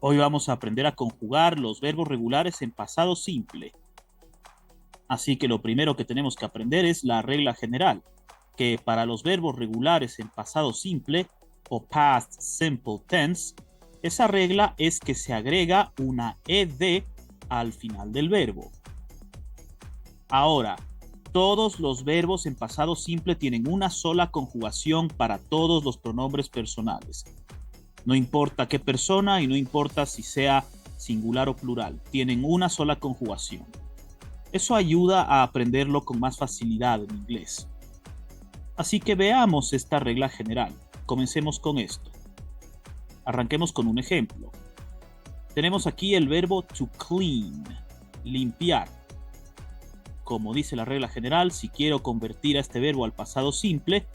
Hoy vamos a aprender a conjugar los verbos regulares en pasado simple. Así que lo primero que tenemos que aprender es la regla general, que para los verbos regulares en pasado simple o past simple tense, esa regla es que se agrega una ed al final del verbo. Ahora, todos los verbos en pasado simple tienen una sola conjugación para todos los pronombres personales. No importa qué persona y no importa si sea singular o plural, tienen una sola conjugación. Eso ayuda a aprenderlo con más facilidad en inglés. Así que veamos esta regla general. Comencemos con esto. Arranquemos con un ejemplo. Tenemos aquí el verbo to clean, limpiar. Como dice la regla general, si quiero convertir a este verbo al pasado simple,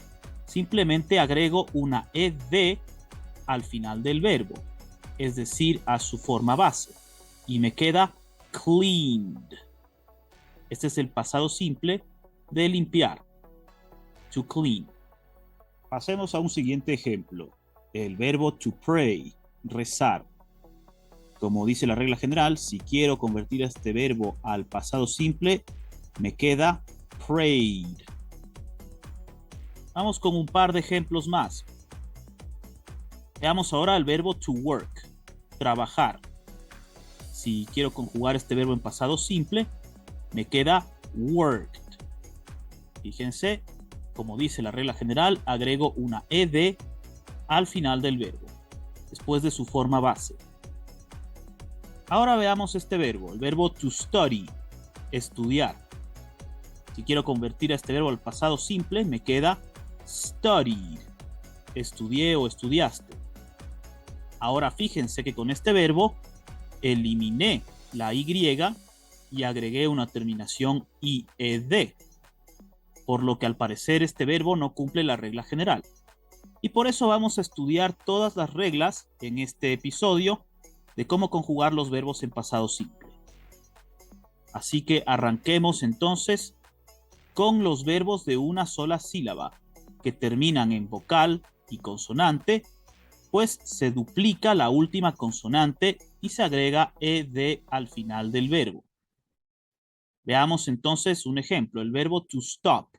simplemente agrego una ed al final del verbo, es decir, a su forma base, y me queda cleaned. Este es el pasado simple de limpiar, to clean. Pasemos a un siguiente ejemplo, el verbo to pray, rezar. Como dice la regla general, si quiero convertir a este verbo al pasado simple, me queda prayed. Vamos con un par de ejemplos más. Veamos ahora el verbo to work, trabajar. Si quiero conjugar este verbo en pasado simple, me queda worked. Fíjense, como dice la regla general, agrego una ed al final del verbo, después de su forma base. Ahora veamos este verbo, el verbo to study, estudiar. Si quiero convertir a este verbo al pasado simple, me queda studied, estudié o estudiaste. Ahora fíjense que con este verbo eliminé la Y y agregué una terminación IED, por lo que al parecer este verbo no cumple la regla general. Y por eso vamos a estudiar todas las reglas en este episodio de cómo conjugar los verbos en pasado simple. Así que arranquemos entonces con los verbos de una sola sílaba, que terminan en vocal y consonante, pues se duplica la última consonante y se agrega ed al final del verbo. Veamos entonces un ejemplo, el verbo to stop,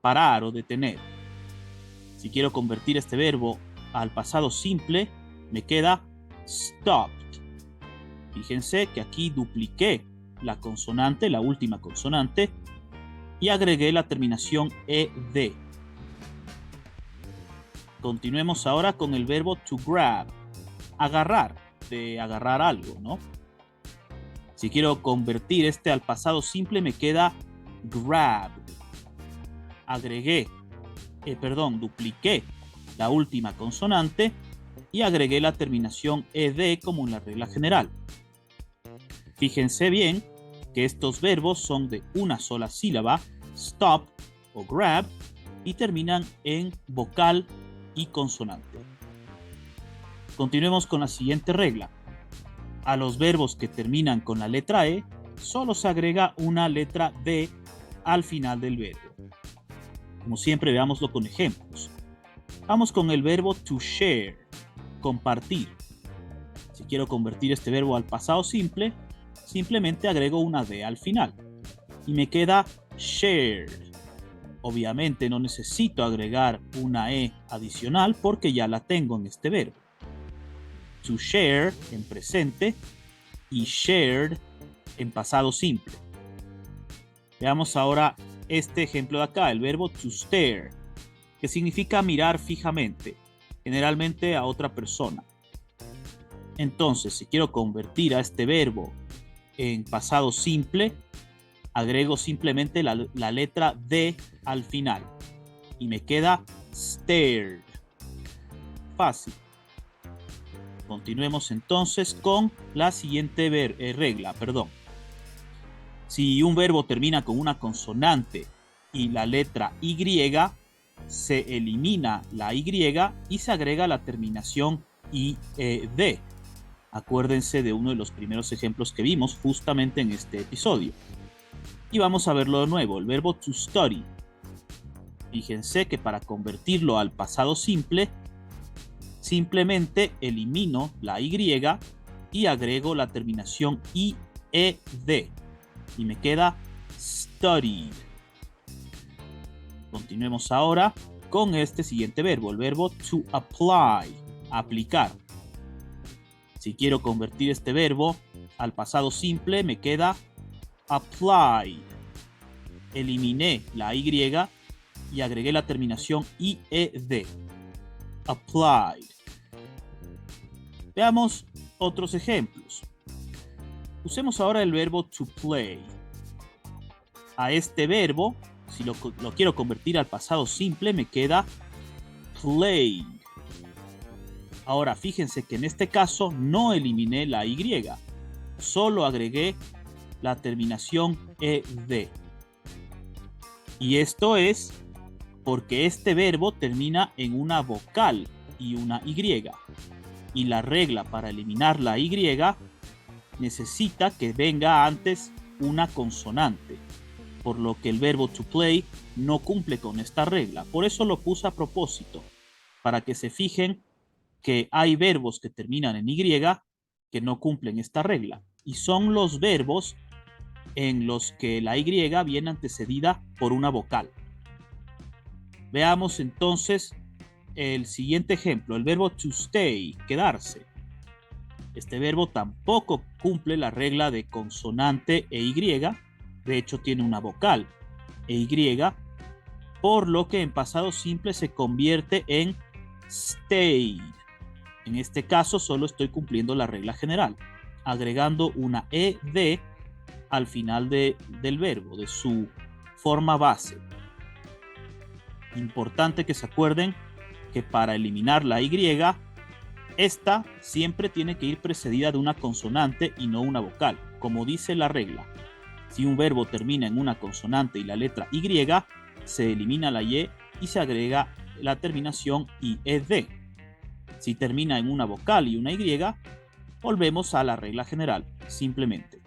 parar o detener. Si quiero convertir este verbo al pasado simple, me queda stopped. Fíjense que aquí dupliqué la consonante, la última consonante, y agregué la terminación ed. Continuemos ahora con el verbo to grab, agarrar, de agarrar algo, ¿no? Si quiero convertir este al pasado simple, me queda grabbed. Dupliqué la última consonante y agregué la terminación ed como en la regla general. Fíjense bien que estos verbos son de una sola sílaba, stop o grab, y terminan en vocal y consonante. Continuemos con la siguiente regla. A los verbos que terminan con la letra E, solo se agrega una letra D al final del verbo. Como siempre, veámoslo con ejemplos. Vamos con el verbo to share, compartir. Si quiero convertir este verbo al pasado simple, simplemente agrego una D al final y me queda shared. Obviamente no necesito agregar una E adicional porque ya la tengo en este verbo. To share en presente y shared en pasado simple. Veamos ahora este ejemplo de acá, el verbo to stare, que significa mirar fijamente, generalmente a otra persona. Entonces, si quiero convertir a este verbo en pasado simple, agrego simplemente la letra D al final y me queda stared. Fácil. Continuemos entonces con la siguiente regla. Si un verbo termina con una consonante y la letra Y, se elimina la Y y se agrega la terminación IED. Acuérdense de uno de los primeros ejemplos que vimos justamente en este episodio. Y vamos a verlo de nuevo, el verbo to study. Fíjense que para convertirlo al pasado simple, simplemente elimino la Y y agrego la terminación IED y me queda studied. Continuemos ahora con este siguiente verbo, el verbo to apply, aplicar. Si quiero convertir este verbo al pasado simple, me queda applied. Eliminé la Y y agregué la terminación IED. Applied. Veamos otros ejemplos. Usemos ahora el verbo to play. A este verbo, si lo quiero convertir al pasado simple, me queda played. Ahora fíjense que en este caso no eliminé la Y, solo agregué la terminación ED. Y esto es porque este verbo termina en una vocal y una Y. Y la regla para eliminar la Y necesita que venga antes una consonante, por lo que el verbo to play no cumple con esta regla. Por eso lo puse a propósito, para que se fijen que hay verbos que terminan en Y que no cumplen esta regla. Y son los verbos en los que la Y viene antecedida por una vocal. Veamos entonces el siguiente ejemplo, el verbo to stay, quedarse. Este verbo tampoco cumple la regla de consonante e Y, de hecho tiene una vocal e Y, por lo que en pasado simple se convierte en stayed. En este caso solo estoy cumpliendo la regla general, agregando una ED al final del verbo, de su forma base. Importante que se acuerden que para eliminar la Y, esta siempre tiene que ir precedida de una consonante y no una vocal, como dice la regla. Si un verbo termina en una consonante y la letra Y, se elimina la Y y se agrega la terminación IED. Si termina en una vocal y una Y, volvemos a la regla general, simplemente.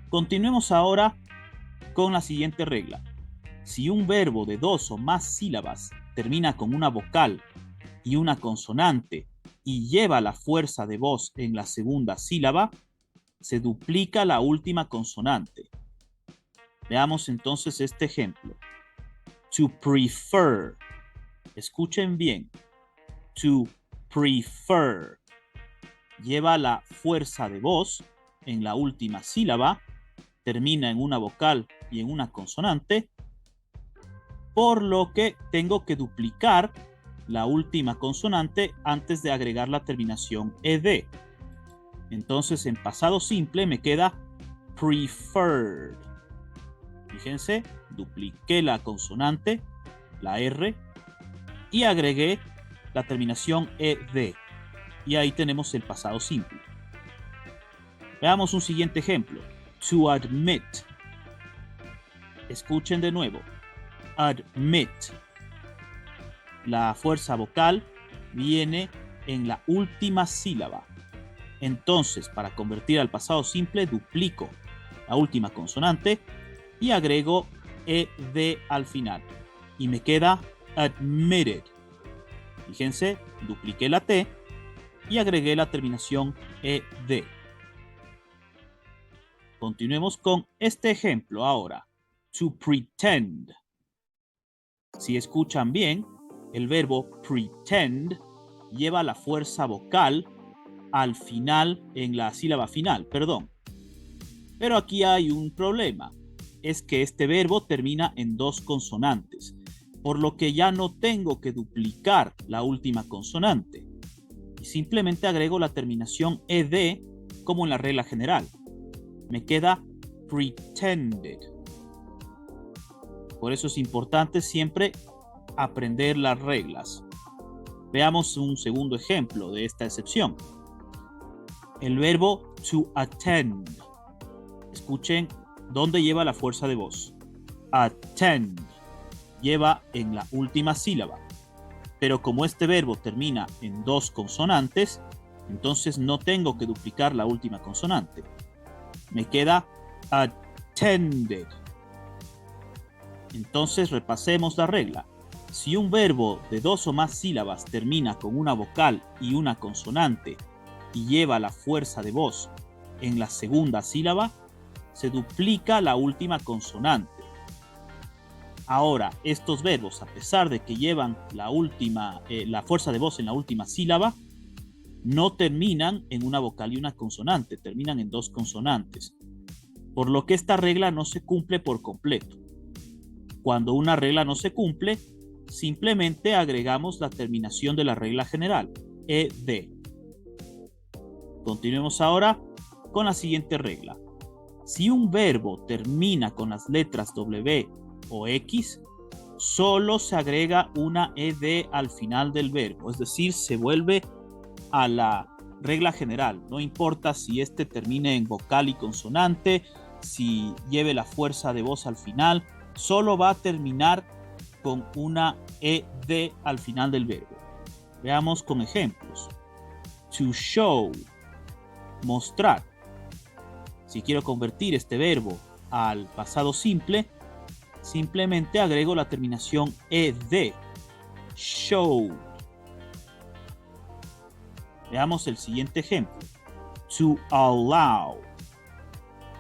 Continuemos ahora con la siguiente regla. Si un verbo de 2 o más sílabas termina con una vocal y una consonante y lleva la fuerza de voz en la segunda sílaba, se duplica la última consonante. Veamos entonces este ejemplo. To prefer. Escuchen bien. To prefer. Lleva la fuerza de voz en la última sílaba, termina en una vocal y en una consonante, por lo que tengo que duplicar la última consonante antes de agregar la terminación ED. Entonces en pasado simple me queda preferred. Fíjense, dupliqué la consonante, la R, y agregué la terminación ED. Y ahí tenemos el pasado simple. Veamos un siguiente ejemplo. To admit. Escuchen de nuevo. Admit. La fuerza vocal viene en la última sílaba. Entonces, para convertir al pasado simple, duplico la última consonante y agrego ED al final. Y me queda admitted. Fíjense, dupliqué la T y agregué la terminación ED. Continuemos con este ejemplo ahora. To pretend. Si escuchan bien, el verbo pretend lleva la fuerza vocal al final, en la sílaba final, perdón. Pero aquí hay un problema. Es que este verbo termina en 2 consonantes, por lo que ya no tengo que duplicar la última consonante. Y simplemente agrego la terminación ED como en la regla general. Me queda pretended. Por eso es importante siempre aprender las reglas. Veamos un segundo ejemplo de esta excepción. El verbo to attend. Escuchen dónde lleva la fuerza de voz. Attend. Lleva en la última sílaba. Pero como este verbo termina en 2 consonantes, entonces no tengo que duplicar la última consonante. Me queda attended. Entonces repasemos la regla. Si un verbo de 2 o más sílabas termina con una vocal y una consonante y lleva la fuerza de voz en la segunda sílaba, se duplica la última consonante. Ahora, estos verbos, a pesar de que llevan la fuerza de voz en la última sílaba, no terminan en una vocal y una consonante, terminan en dos consonantes, por lo que esta regla no se cumple por completo. Cuando una regla no se cumple, simplemente agregamos la terminación de la regla general, ed. Continuemos ahora con la siguiente regla. Si un verbo termina con las letras W o X, solo se agrega una ed al final del verbo, es decir, se vuelve a la regla general. No importa si este termine en vocal y consonante, si lleve la fuerza de voz al final, solo va a terminar con una ed al final del verbo. Veamos con ejemplos. To show, mostrar. Si quiero convertir este verbo al pasado simple, simplemente agrego la terminación ed, showed. Veamos el siguiente ejemplo. To allow,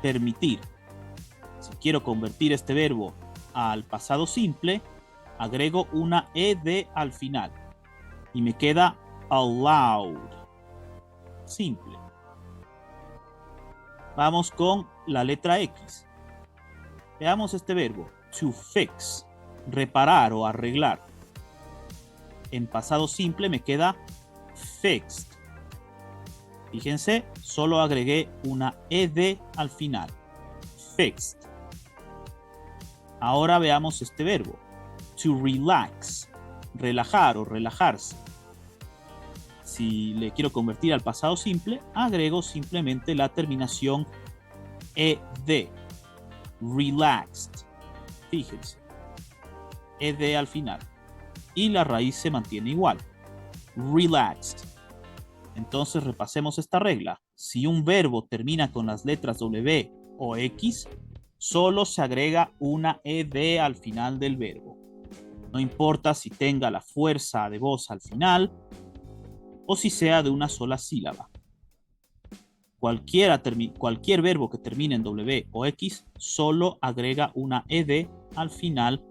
permitir. Si quiero convertir este verbo al pasado simple, agrego una ed al final y me queda allowed, simple. Vamos con la letra X. Veamos este verbo, to fix, reparar o arreglar. En pasado simple me queda fixed. Fíjense, solo agregué una ed al final, fixed. Ahora veamos este verbo, to relax, relajar o relajarse. Si le quiero convertir al pasado simple, agrego simplemente la terminación ed, relaxed. Fíjense, ed al final. Y la raíz se mantiene igual, relaxed. Entonces repasemos esta regla. Si un verbo termina con las letras W o X, solo se agrega una ed al final del verbo. No importa si tenga la fuerza de voz al final o si sea de una sola sílaba. Cualquier verbo que termine en W o X solo agrega una ed al final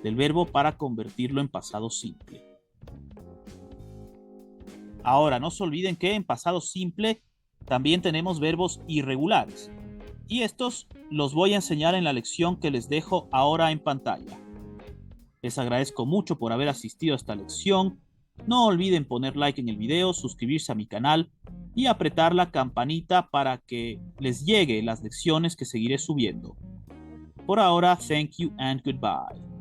del verbo para convertirlo en pasado simple. Ahora, no se olviden que en pasado simple también tenemos verbos irregulares. Y estos los voy a enseñar en la lección que les dejo ahora en pantalla. Les agradezco mucho por haber asistido a esta lección. No olviden poner like en el video, suscribirse a mi canal y apretar la campanita para que les llegue las lecciones que seguiré subiendo. Por ahora, thank you and goodbye.